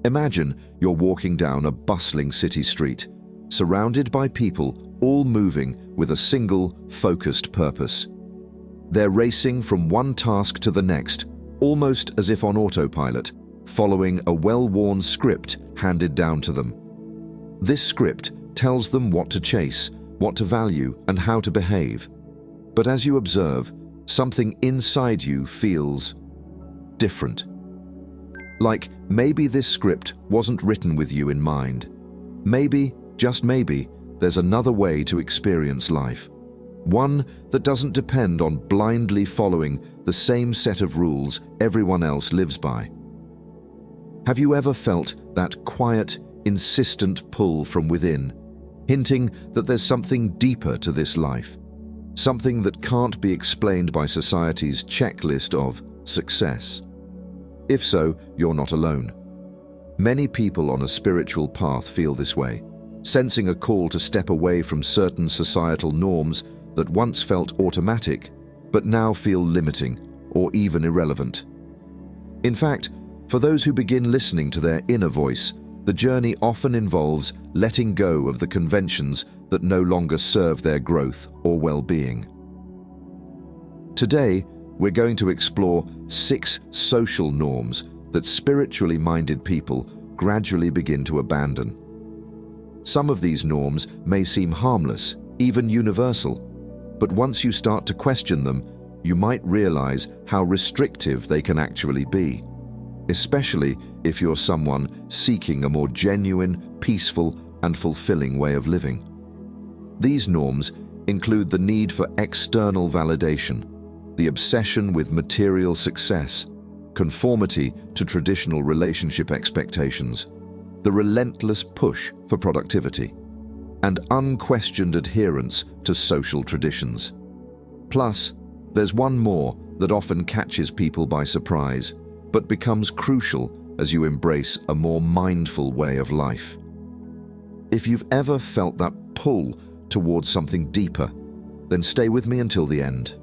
Imagine you're walking down a bustling city street, surrounded by people all moving with a single, focused purpose. They're racing from one task to the next, almost as if on autopilot, following a well-worn script handed down to them. This script tells them what to chase, what to value, and how to behave. But as you observe, something inside you feels different. Like maybe this script wasn't written with you in mind. Maybe, just maybe, there's another way to experience life. One that doesn't depend on blindly following the same set of rules everyone else lives by. Have you ever felt that quiet, insistent pull from within, hinting that there's something deeper to this life? Something that can't be explained by society's checklist of success? If so, you're not alone. Many people on a spiritual path feel this way, sensing a call to step away from certain societal norms that once felt automatic, but now feel limiting or even irrelevant. In fact, for those who begin listening to their inner voice, the journey often involves letting go of the conventions that no longer serve their growth or well-being. Today, we're going to explore 6 social norms that spiritually minded people gradually begin to abandon. Some of these norms may seem harmless, even universal, but once you start to question them, you might realize how restrictive they can actually be, especially if you're someone seeking a more genuine, peaceful, and fulfilling way of living. These norms include the need for external validation, the obsession with material success, conformity to traditional relationship expectations, the relentless push for productivity, and unquestioned adherence to social traditions. Plus, there's one more that often catches people by surprise, but becomes crucial as you embrace a more mindful way of life. If you've ever felt that pull towards something deeper, then stay with me until the end.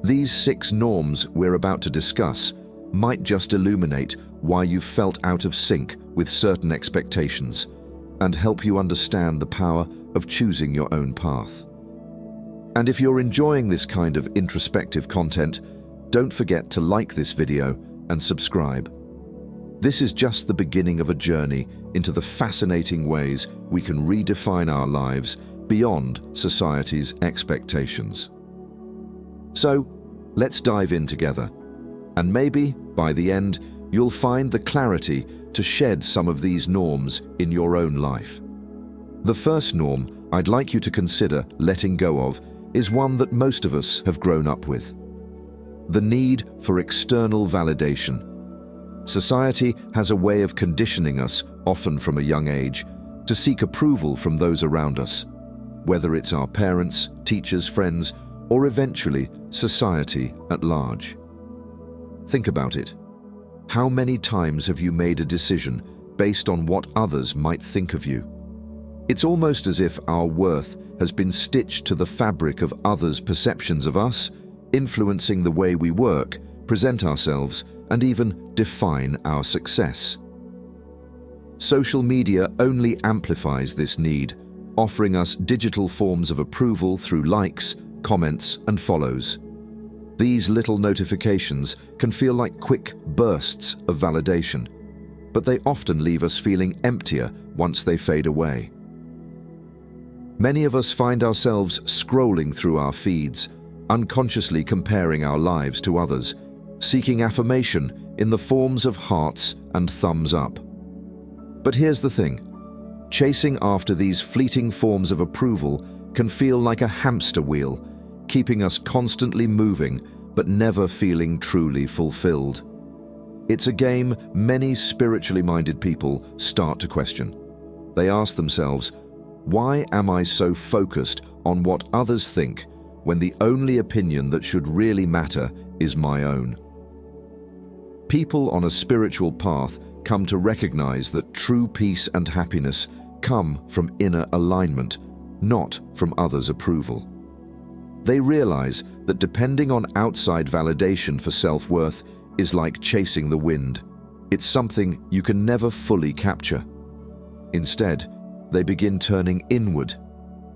These 6 norms we're about to discuss might just illuminate why you've felt out of sync with certain expectations and help you understand the power of choosing your own path. And if you're enjoying this kind of introspective content, don't forget to like this video and subscribe. This is just the beginning of a journey into the fascinating ways we can redefine our lives beyond society's expectations. So, let's dive in together. And maybe, by the end, you'll find the clarity to shed some of these norms in your own life. The first norm I'd like you to consider letting go of is one that most of us have grown up with: the need for external validation. Society has a way of conditioning us, often from a young age, to seek approval from those around us, whether it's our parents, teachers, friends, or eventually society at large. Think about it. How many times have you made a decision based on what others might think of you? It's almost as if our worth has been stitched to the fabric of others' perceptions of us, influencing the way we work, present ourselves, and even define our success. Social media only amplifies this need, offering us digital forms of approval through likes, comments, and follows. These little notifications can feel like quick bursts of validation, but they often leave us feeling emptier once they fade away. Many of us find ourselves scrolling through our feeds, unconsciously comparing our lives to others, seeking affirmation in the forms of hearts and thumbs up. But here's the thing: chasing after these fleeting forms of approval can feel like a hamster wheel, keeping us constantly moving but never feeling truly fulfilled. It's a game many spiritually minded people start to question. They ask themselves, why am I so focused on what others think when the only opinion that should really matter is my own? People on a spiritual path come to recognize that true peace and happiness come from inner alignment, not from others' approval. They realize that depending on outside validation for self-worth is like chasing the wind. It's something you can never fully capture. Instead, they begin turning inward,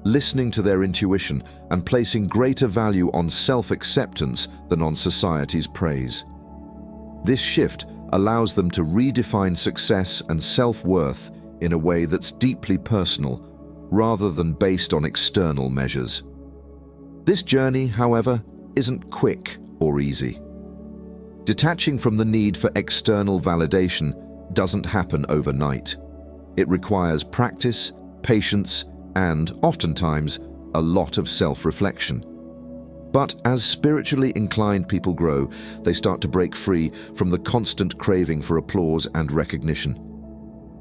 listening to their intuition and placing greater value on self-acceptance than on society's praise. This shift allows them to redefine success and self-worth in a way that's deeply personal, rather than based on external measures. This journey, however, isn't quick or easy. Detaching from the need for external validation doesn't happen overnight. It requires practice, patience, and, oftentimes, a lot of self-reflection. But as spiritually inclined people grow, they start to break free from the constant craving for applause and recognition.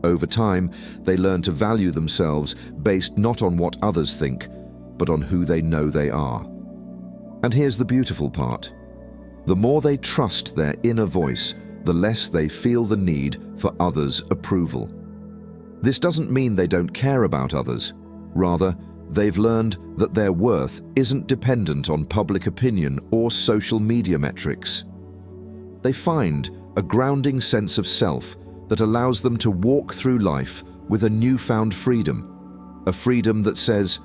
Over time, they learn to value themselves based not on what others think, but on who they know they are. And here's the beautiful part. The more they trust their inner voice, the less they feel the need for others' approval. This doesn't mean they don't care about others. Rather, they've learned that their worth isn't dependent on public opinion or social media metrics. They find a grounding sense of self that allows them to walk through life with a newfound freedom, a freedom that says,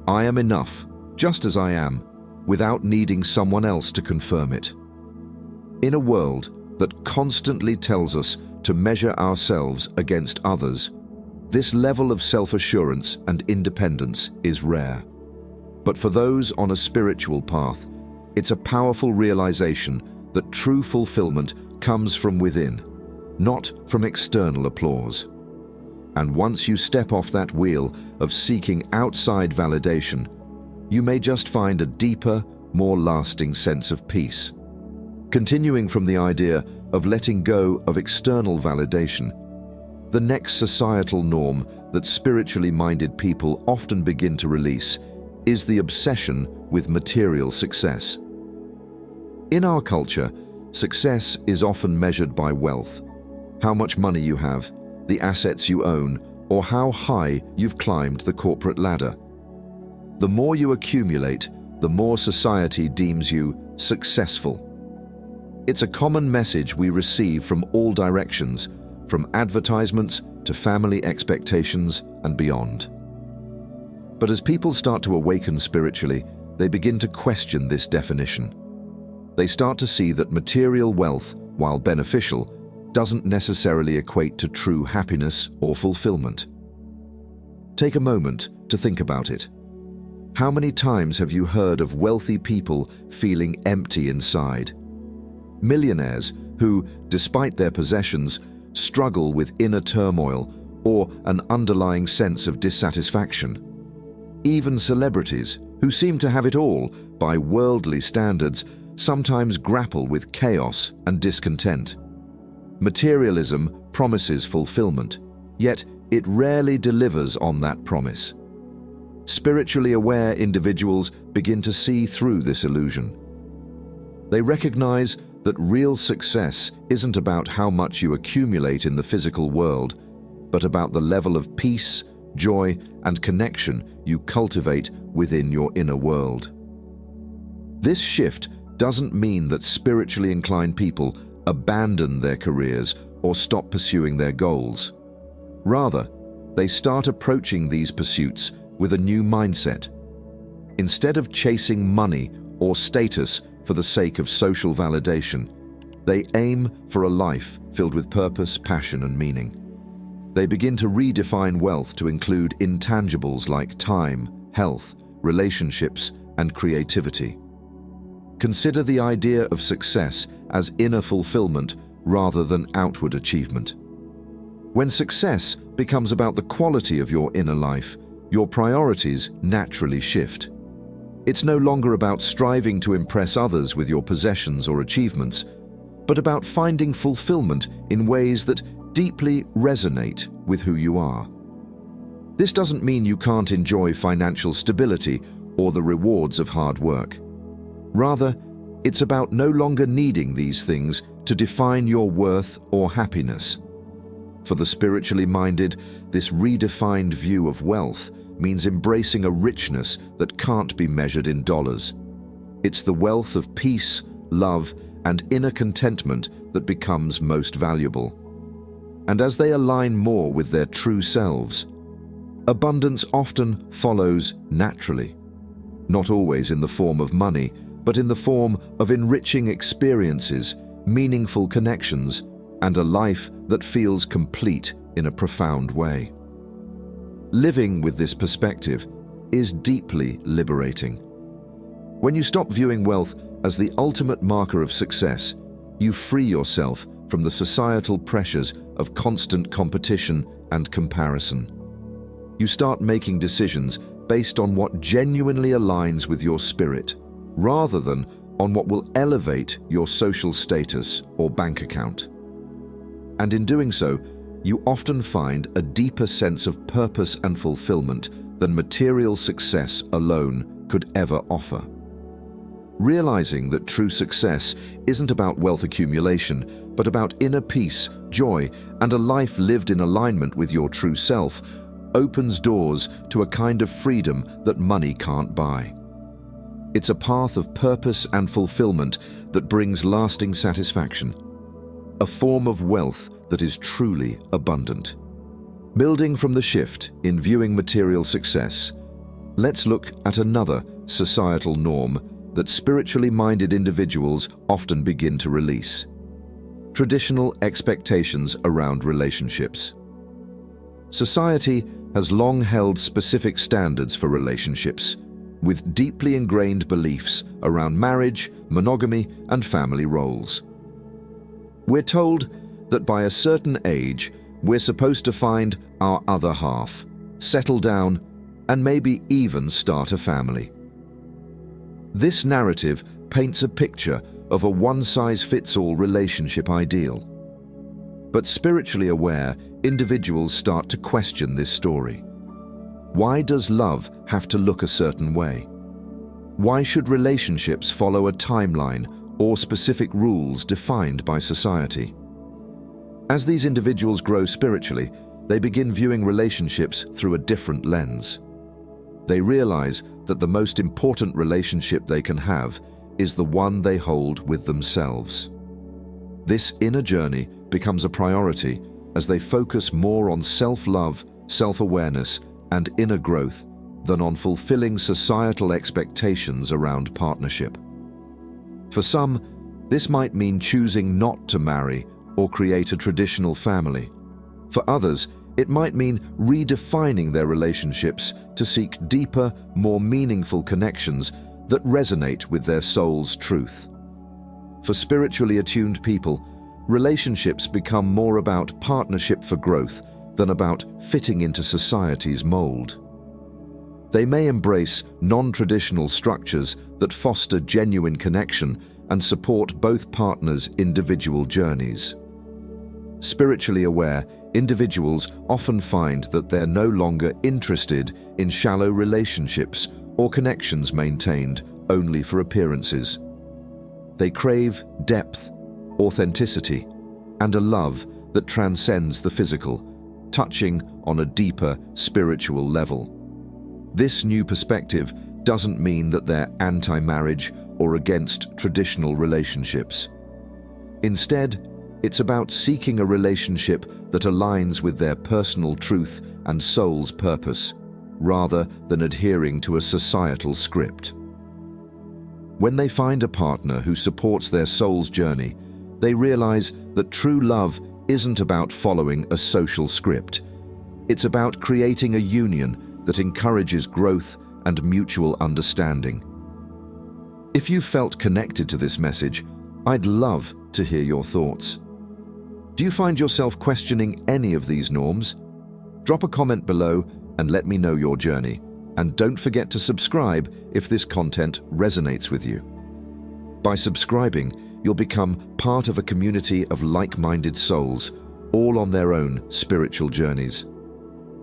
"I am enough, just as I am," without needing someone else to confirm it. In a world that constantly tells us to measure ourselves against others, this level of self-assurance and independence is rare. But for those on a spiritual path, it's a powerful realization that true fulfillment comes from within, not from external applause. And once you step off that wheel of seeking outside validation, you may just find a deeper, more lasting sense of peace. Continuing from the idea of letting go of external validation, the next societal norm that spiritually minded people often begin to release is the obsession with material success. In our culture, success is often measured by wealth, how much money you have, the assets you own, or how high you've climbed the corporate ladder. The more you accumulate, the more society deems you successful. It's a common message we receive from all directions, from advertisements to family expectations and beyond. But as people start to awaken spiritually, they begin to question this definition. They start to see that material wealth, while beneficial, doesn't necessarily equate to true happiness or fulfillment. Take a moment to think about it. How many times have you heard of wealthy people feeling empty inside? Millionaires who, despite their possessions, struggle with inner turmoil or an underlying sense of dissatisfaction. Even celebrities, who seem to have it all by worldly standards, sometimes grapple with chaos and discontent. Materialism promises fulfillment, yet it rarely delivers on that promise. Spiritually aware individuals begin to see through this illusion. They recognize that real success isn't about how much you accumulate in the physical world, but about the level of peace, joy, and connection you cultivate within your inner world. This shift doesn't mean that spiritually inclined people abandon their careers or stop pursuing their goals. Rather, they start approaching these pursuits with a new mindset. Instead of chasing money or status for the sake of social validation, they aim for a life filled with purpose, passion, and meaning. They begin to redefine wealth to include intangibles like time, health, relationships, and creativity. Consider the idea of success as inner fulfillment rather than outward achievement. When success becomes about the quality of your inner life, your priorities naturally shift. It's no longer about striving to impress others with your possessions or achievements, but about finding fulfillment in ways that deeply resonate with who you are. This doesn't mean you can't enjoy financial stability or the rewards of hard work. Rather, it's about no longer needing these things to define your worth or happiness. For the spiritually minded, this redefined view of wealth means embracing a richness that can't be measured in dollars. It's the wealth of peace, love, and inner contentment that becomes most valuable. and as they align more with their true selves, abundance often follows naturally, not always in the form of money, but in the form of enriching experiences, meaningful connections, and a life that feels complete in a profound way. Living with this perspective is deeply liberating. When you stop viewing wealth as the ultimate marker of success, you free yourself from the societal pressures of constant competition and comparison. You start making decisions based on what genuinely aligns with your spirit, rather than on what will elevate your social status or bank account. And in doing so, you often find a deeper sense of purpose and fulfillment than material success alone could ever offer. Realizing that true success isn't about wealth accumulation, but about inner peace, joy, and a life lived in alignment with your true self opens doors to a kind of freedom that money can't buy. It's a path of purpose and fulfillment that brings lasting satisfaction, a form of wealth that is truly abundant. Building from the shift in viewing material success, let's look at another societal norm that spiritually minded individuals often begin to release: traditional expectations around relationships. Society has long held specific standards for relationships, with deeply ingrained beliefs around marriage, monogamy, and family roles. We're told that by a certain age, we're supposed to find our other half, settle down, and maybe even start a family. This narrative paints a picture of a one-size-fits-all relationship ideal. But spiritually aware individuals start to question this story. Why does love have to look a certain way? Why should relationships follow a timeline or specific rules defined by society? As these individuals grow spiritually, they begin viewing relationships through a different lens. They realize that the most important relationship they can have is the one they hold with themselves. This inner journey becomes a priority as they focus more on self-love, self-awareness, and inner growth than on fulfilling societal expectations around partnership. For some, this might mean choosing not to marry or create a traditional family. For others, it might mean redefining their relationships to seek deeper, more meaningful connections that resonate with their soul's truth. For spiritually attuned people, relationships become more about partnership for growth than about fitting into society's mold. They may embrace non-traditional structures that foster genuine connection and support both partners' individual journeys. Spiritually aware individuals often find that they're no longer interested in shallow relationships or connections maintained only for appearances. They crave depth, authenticity, and a love that transcends the physical, touching on a deeper spiritual level. This new perspective doesn't mean that they're anti-marriage or against traditional relationships. Instead, it's about seeking a relationship that aligns with their personal truth and soul's purpose, rather than adhering to a societal script. When they find a partner who supports their soul's journey, they realize that true love isn't about following a social script. It's about creating a union that encourages growth and mutual understanding. If you felt connected to this message, I'd love to hear your thoughts. Do you find yourself questioning any of these norms? Drop a comment below and let me know your journey. And don't forget to subscribe if this content resonates with you. By subscribing, you'll become part of a community of like-minded souls, all on their own spiritual journeys.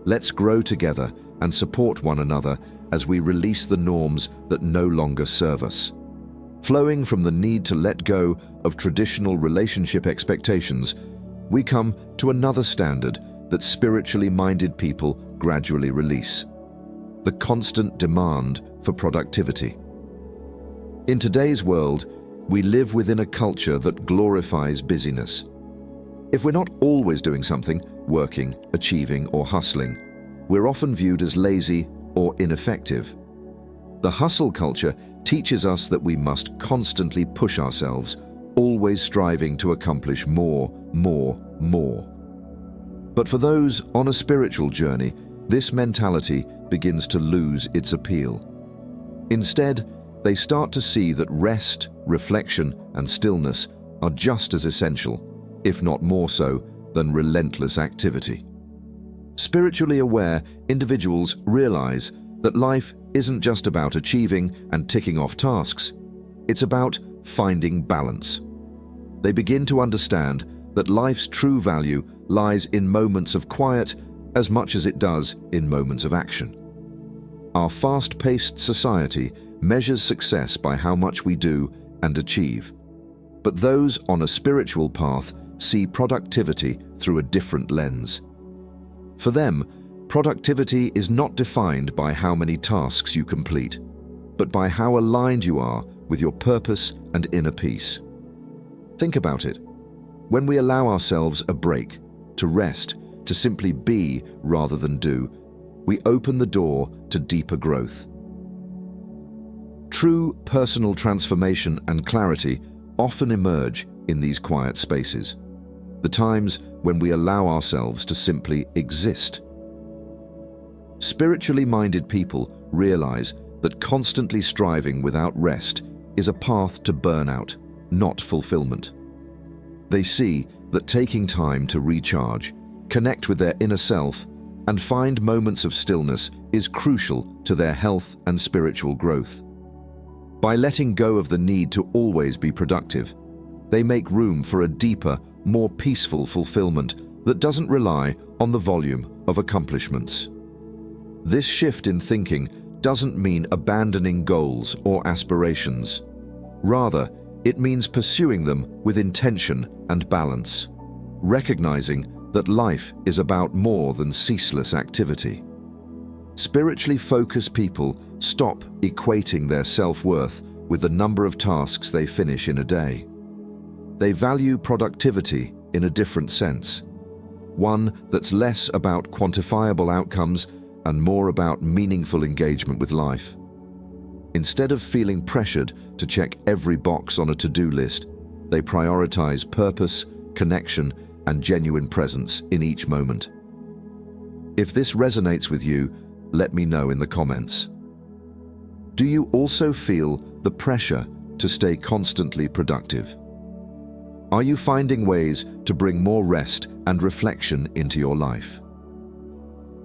Let's grow together and support one another as we release the norms that no longer serve us. Flowing from the need to let go of traditional relationship expectations, we come to another standard that spiritually minded people gradually release: the constant demand for productivity. In today's world, we live within a culture that glorifies busyness. If we're not always doing something, working, achieving, or hustling, we're often viewed as lazy or ineffective. The hustle culture teaches us that we must constantly push ourselves, always striving to accomplish more. But for those on a spiritual journey, this mentality begins to lose its appeal. Instead, they start to see that rest, reflection, and stillness are just as essential, if not more so, than relentless activity. Spiritually aware individuals realize that life isn't just about achieving and ticking off tasks. It's about finding balance. They begin to understand that life's true value lies in moments of quiet as much as it does in moments of action. Our fast-paced society measures success by how much we do and achieve. But those on a spiritual path see productivity through a different lens. For them, productivity is not defined by how many tasks you complete, but by how aligned you are with your purpose and inner peace. Think about it. When we allow ourselves a break, to rest, to simply be rather than do, we open the door to deeper growth. True personal transformation and clarity often emerge in these quiet spaces, the times when we allow ourselves to simply exist. Spiritually minded people realize that constantly striving without rest is a path to burnout, not fulfillment. They see that taking time to recharge, connect with their inner self, and find moments of stillness is crucial to their health and spiritual growth. By letting go of the need to always be productive, they make room for a deeper, more peaceful fulfillment that doesn't rely on the volume of accomplishments. This shift in thinking doesn't mean abandoning goals or aspirations. Rather, it means pursuing them with intention and balance, recognizing that life is about more than ceaseless activity. Spiritually focused people stop equating their self-worth with the number of tasks they finish in a day. They value productivity in a different sense, one that's less about quantifiable outcomes and more about meaningful engagement with life. Instead of feeling pressured to check every box on a to-do list, they prioritize purpose, connection, and genuine presence in each moment. If this resonates with you, let me know in the comments. Do you also feel the pressure to stay constantly productive? Are you finding ways to bring more rest and reflection into your life?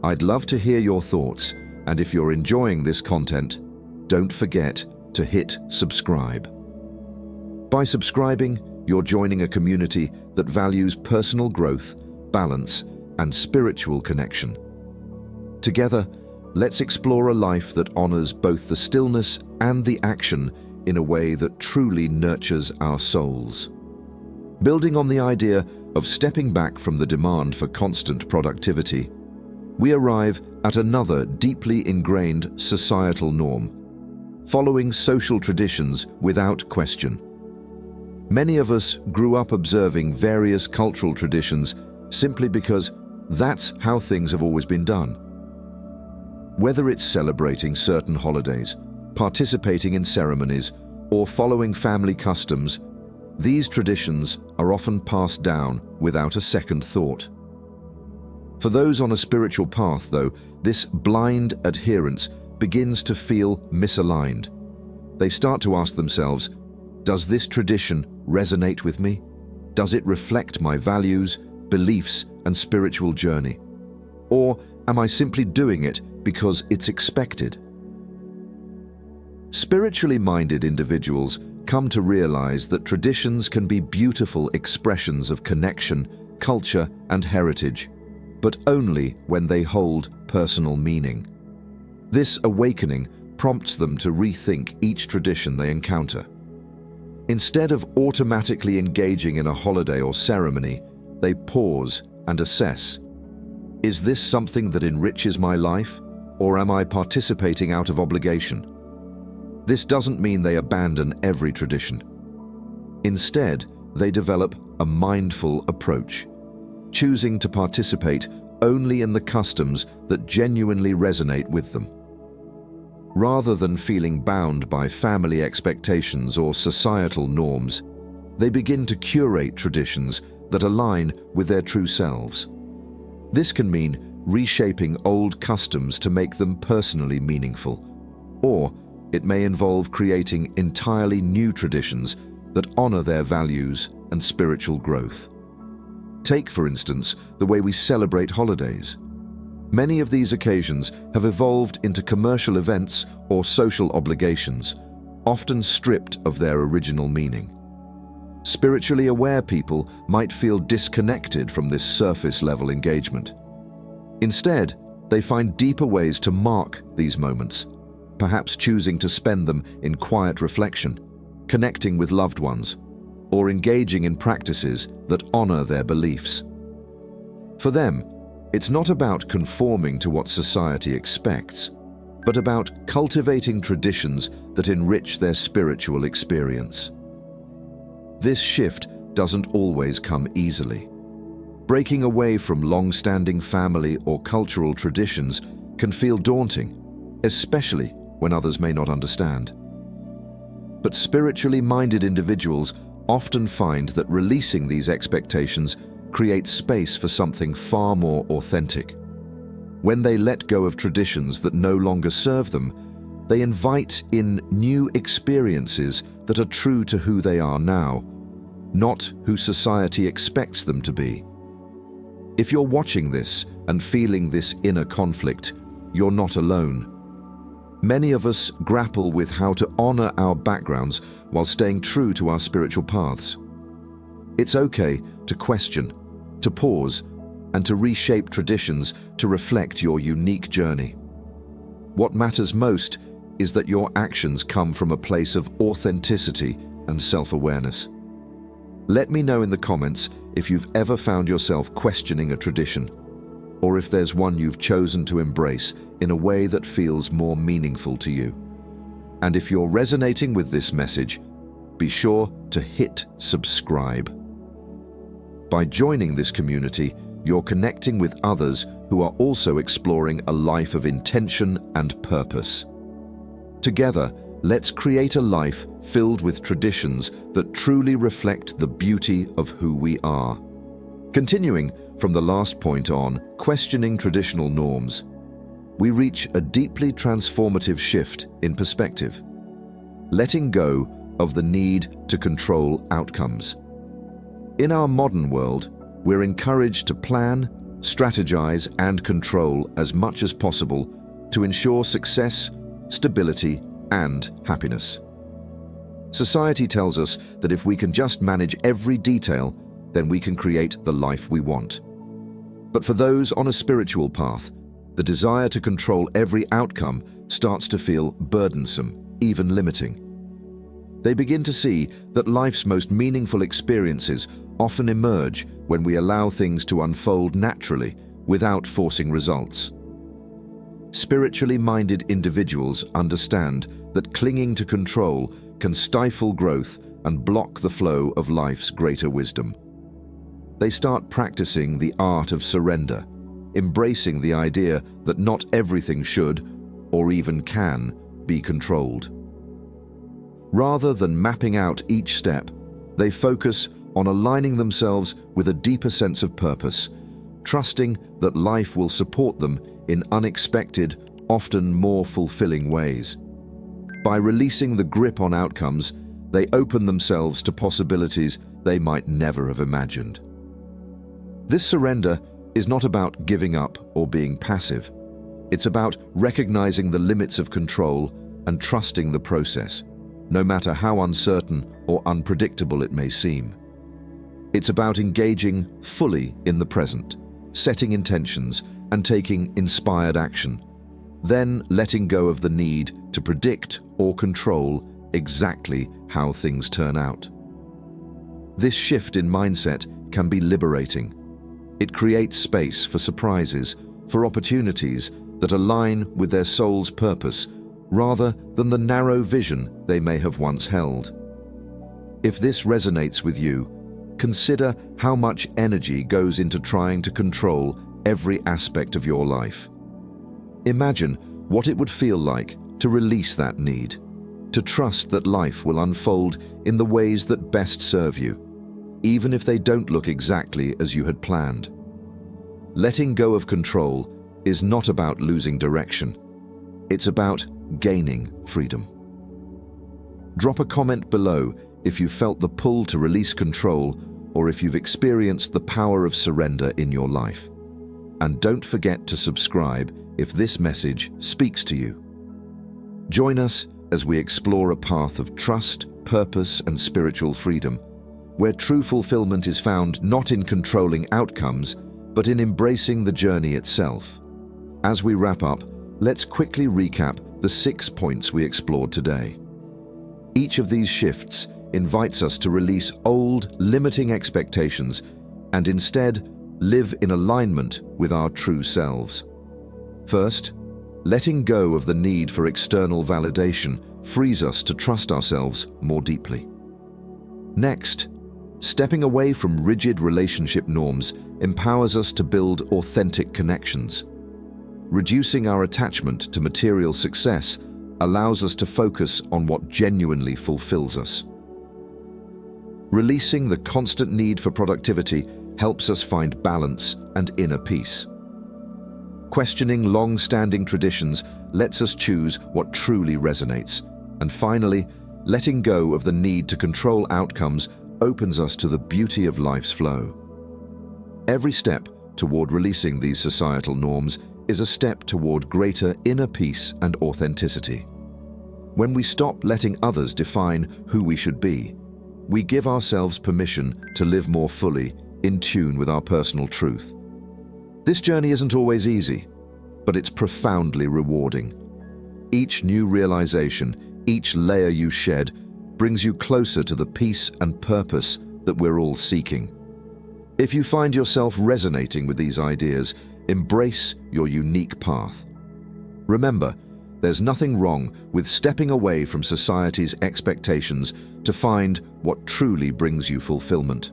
I'd love to hear your thoughts, and if you're enjoying this content, don't forget to hit subscribe. By subscribing, you're joining a community that values personal growth, balance, and spiritual connection. Together, let's explore a life that honors both the stillness and the action in a way that truly nurtures our souls. Building on the idea of stepping back from the demand for constant productivity, we arrive at another deeply ingrained societal norm: following social traditions without question. Many of us grew up observing various cultural traditions simply because that's how things have always been done. Whether it's celebrating certain holidays, participating in ceremonies, or following family customs, these traditions are often passed down without a second thought. For those on a spiritual path, though, this blind adherence begins to feel misaligned. They start to ask themselves, does this tradition resonate with me? Does it reflect my values, beliefs, and spiritual journey? Or am I simply doing it because it's expected? Spiritually minded individuals come to realize that traditions can be beautiful expressions of connection, culture, and heritage, but only when they hold personal meaning. This awakening prompts them to rethink each tradition they encounter. Instead of automatically engaging in a holiday or ceremony, they pause and assess. Is this something that enriches my life, or am I participating out of obligation? This doesn't mean they abandon every tradition. Instead, they develop a mindful approach, choosing to participate only in the customs that genuinely resonate with them. Rather than feeling bound by family expectations or societal norms, they begin to curate traditions that align with their true selves. This can mean reshaping old customs to make them personally meaningful, or it may involve creating entirely new traditions that honor their values and spiritual growth. Take, for instance, the way we celebrate holidays. Many of these occasions have evolved into commercial events or social obligations, often stripped of their original meaning. Spiritually aware people might feel disconnected from this surface-level engagement. Instead, they find deeper ways to mark these moments, perhaps choosing to spend them in quiet reflection, connecting with loved ones, or engaging in practices that honor their beliefs. For them, it's not about conforming to what society expects, but about cultivating traditions that enrich their spiritual experience. This shift doesn't always come easily. Breaking away from long-standing family or cultural traditions can feel daunting, especially when others may not understand. But spiritually minded individuals often find that releasing these expectations creates space for something far more authentic. When they let go of traditions that no longer serve them, they invite in new experiences that are true to who they are now, not who society expects them to be. If you're watching this and feeling this inner conflict, you're not alone. Many of us grapple with how to honor our backgrounds while staying true to our spiritual paths. It's okay to question, to pause, and to reshape traditions to reflect your unique journey. What matters most is that your actions come from a place of authenticity and self-awareness. Let me know in the comments if you've ever found yourself questioning a tradition, or if there's one you've chosen to embrace in a way that feels more meaningful to you. And if you're resonating with this message, be sure to hit subscribe. By joining this community, you're connecting with others who are also exploring a life of intention and purpose. Together, let's create a life filled with traditions that truly reflect the beauty of who we are. Continuing from the last point on questioning traditional norms, we reach a deeply transformative shift in perspective, letting go of the need to control outcomes. In our modern world, we're encouraged to plan, strategize, and control as much as possible to ensure success, stability, and happiness. Society tells us that if we can just manage every detail, then we can create the life we want. But for those on a spiritual path, the desire to control every outcome starts to feel burdensome, even limiting. They begin to see that life's most meaningful experiences often emerge when we allow things to unfold naturally without forcing results. Spiritually minded individuals understand that clinging to control can stifle growth and block the flow of life's greater wisdom. They start practicing the art of surrender, embracing the idea that not everything should, or even can, be controlled. Rather than mapping out each step, they focus on aligning themselves with a deeper sense of purpose, trusting that life will support them in unexpected, often more fulfilling ways. By releasing the grip on outcomes, they open themselves to possibilities they might never have imagined. This surrender is not about giving up or being passive. It's about recognizing the limits of control and trusting the process, no matter how uncertain or unpredictable it may seem. It's about engaging fully in the present, setting intentions, and taking inspired action, then letting go of the need to predict or control exactly how things turn out. This shift in mindset can be liberating. It creates space for surprises, for opportunities that align with their soul's purpose rather than the narrow vision they may have once held. If this resonates with you, consider how much energy goes into trying to control every aspect of your life. Imagine what it would feel like to release that need, to trust that life will unfold in the ways that best serve you, even if they don't look exactly as you had planned. Letting go of control is not about losing direction. It's about gaining freedom. Drop a comment below if you felt the pull to release control or if you've experienced the power of surrender in your life. And don't forget to subscribe if this message speaks to you. Join us as we explore a path of trust, purpose, and spiritual freedom, where true fulfillment is found not in controlling outcomes, but in embracing the journey itself. As we wrap up, let's quickly recap the 6 points we explored today. Each of these shifts invites us to release old, limiting expectations and instead live in alignment with our true selves. First, letting go of the need for external validation frees us to trust ourselves more deeply. Next, stepping away from rigid relationship norms empowers us to build authentic connections. Reducing our attachment to material success allows us to focus on what genuinely fulfills us. Releasing the constant need for productivity helps us find balance and inner peace. Questioning long-standing traditions lets us choose what truly resonates. And finally, letting go of the need to control outcomes opens us to the beauty of life's flow. Every step toward releasing these societal norms is a step toward greater inner peace and authenticity. When we stop letting others define who we should be, we give ourselves permission to live more fully, in tune with our personal truth. This journey isn't always easy, but it's profoundly rewarding. Each new realization, each layer you shed, brings you closer to the peace and purpose that we're all seeking. If you find yourself resonating with these ideas, embrace your unique path. Remember, there's nothing wrong with stepping away from society's expectations to find what truly brings you fulfillment.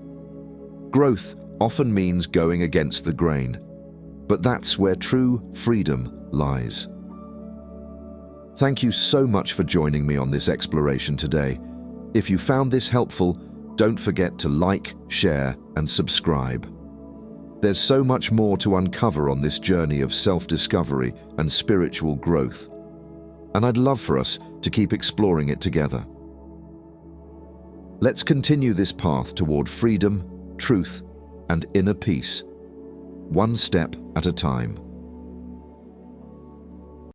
Growth often means going against the grain, but that's where true freedom lies. Thank you so much for joining me on this exploration today. If you found this helpful, don't forget to like, share, and subscribe. There's so much more to uncover on this journey of self-discovery and spiritual growth, and I'd love for us to keep exploring it together. Let's continue this path toward freedom, truth, and inner peace, one step at a time.